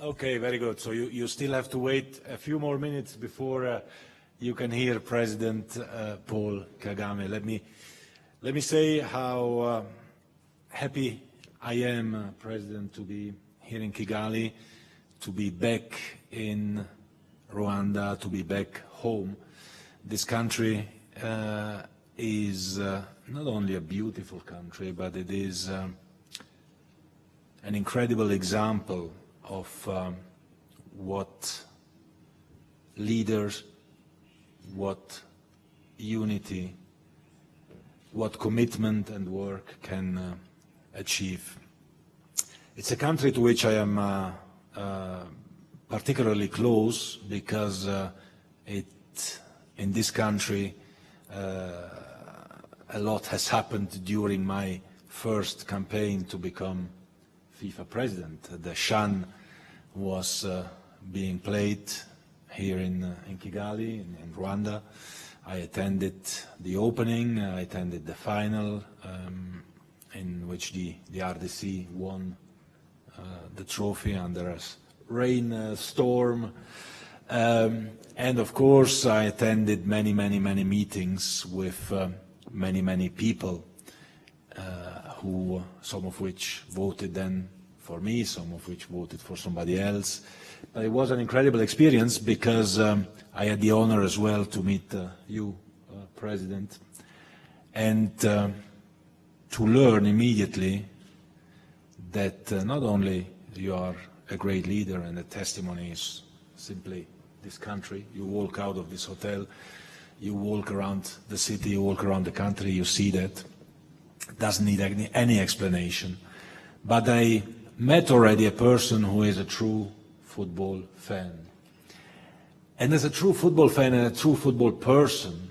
Okay, very good. So you still have to wait a few more minutes before you can hear President Paul Kagame. Let me say how happy I am, President, to be here in Kigali, to be back in Rwanda, to be back home. This country is not only a beautiful country, but it is an incredible example of what leaders, what unity, what commitment and work can achieve. It's a country to which I am particularly close because in this country a lot has happened during my first campaign to become FIFA president. The Shan was being played here in Kigali, in Rwanda. I attended the opening, I attended the final, in which the RDC won the trophy under a rain storm. And of course, I attended many meetings with many people who, some of which voted then for me, some of which voted for somebody else. But it was an incredible experience because I had the honor as well to meet you, President, and to learn immediately that not only you are a great leader and the testimony is simply this country, you walk out of this hotel, you walk around the city, you walk around the country, you see that. It doesn't need any explanation. But I met already a person who is a true football fan. And as a true football fan and a true football person,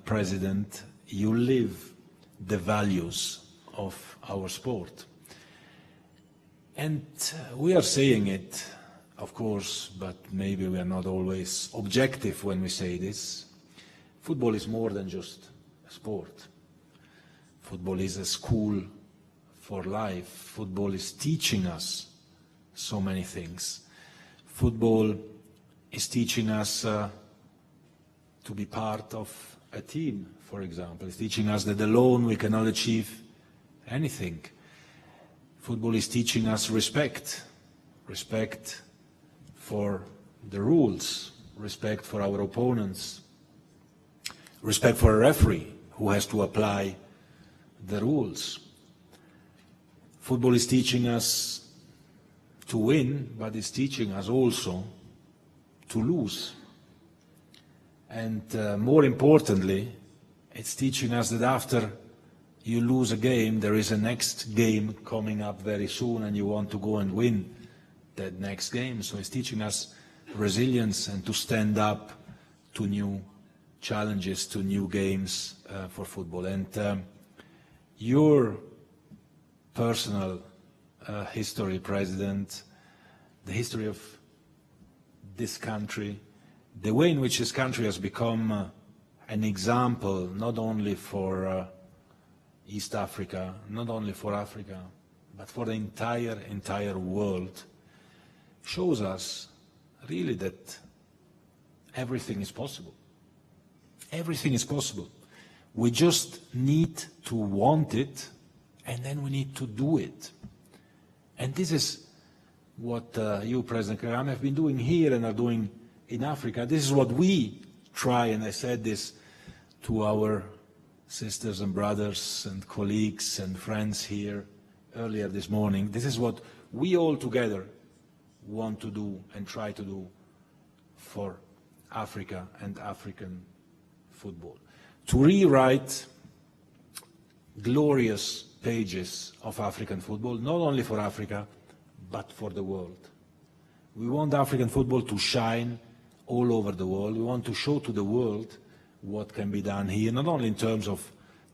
President, you live the values of our sport. And we are saying it, of course, but maybe we are not always objective when we say this. Football is more than just a sport. Football is a school for life. Football is teaching us so many things. Football is teaching us to be part of a team, for example. It's teaching us that alone we cannot achieve anything. Football is teaching us respect for the rules, respect for our opponents, respect for a referee who has to apply the rules. Football is teaching us to win, but it's teaching us also to lose. And more importantly, it's teaching us that after you lose a game, there is a next game coming up very soon and you want to go and win that next game. So it's teaching us resilience and to stand up to new challenges, to new games for football. And your personal history, President, the history of this country, the way in which this country has become an example not only for East Africa, not only for Africa, but for the entire world, shows us really that everything is possible. Everything is possible. We just need to want it, and then we need to do it. And this is what you, President Kagame, have been doing here and are doing in Africa. This is what we try, and I said this to our sisters and brothers and colleagues and friends here earlier this morning. This is what we all together want to do and try to do for Africa and African football. To rewrite glorious pages of African football, not only for Africa, but for the world. We want African football to shine all over the world. We want to show to the world what can be done here, not only in terms of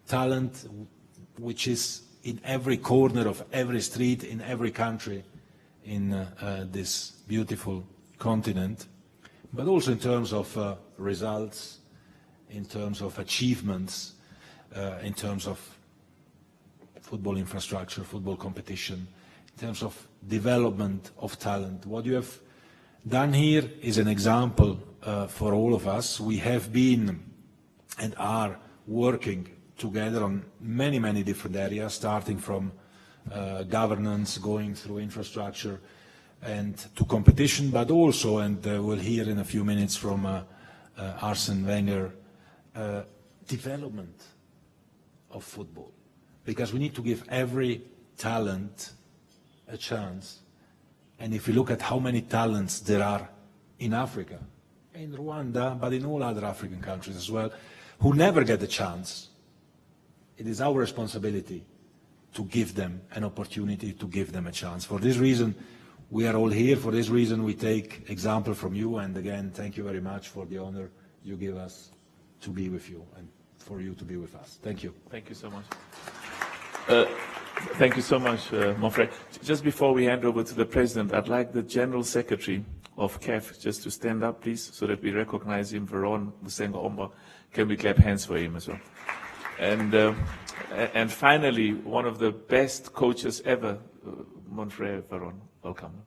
talent, which is in every corner of every street, in every country in this beautiful continent, but also in terms of results, in terms of achievements, in terms of football infrastructure, football competition, in terms of development of talent. What you have done here is an example for all of us. We have been and are working together on many, many different areas, starting from governance, going through infrastructure and to competition, but also, and we'll hear in a few minutes from Arsene Wenger, development of football. Because we need to give every talent a chance. And if you look at how many talents there are in Africa, in Rwanda, but in all other African countries as well, who never get a chance, it is our responsibility to give them an opportunity, to give them a chance. For this reason, we are all here. For this reason, we take example from you. And again, thank you very much for the honor you give us to be with you and for you to be with us. Thank you. Thank you so much. Thank you so much, Manfred. Just before we hand over to the President, I'd like the General Secretary of CAF just to stand up, please, so that we recognize him. Veron Musenga-Omba. Can we clap hands for him as well? And finally, one of the best coaches ever, Manfred Veron. Welcome.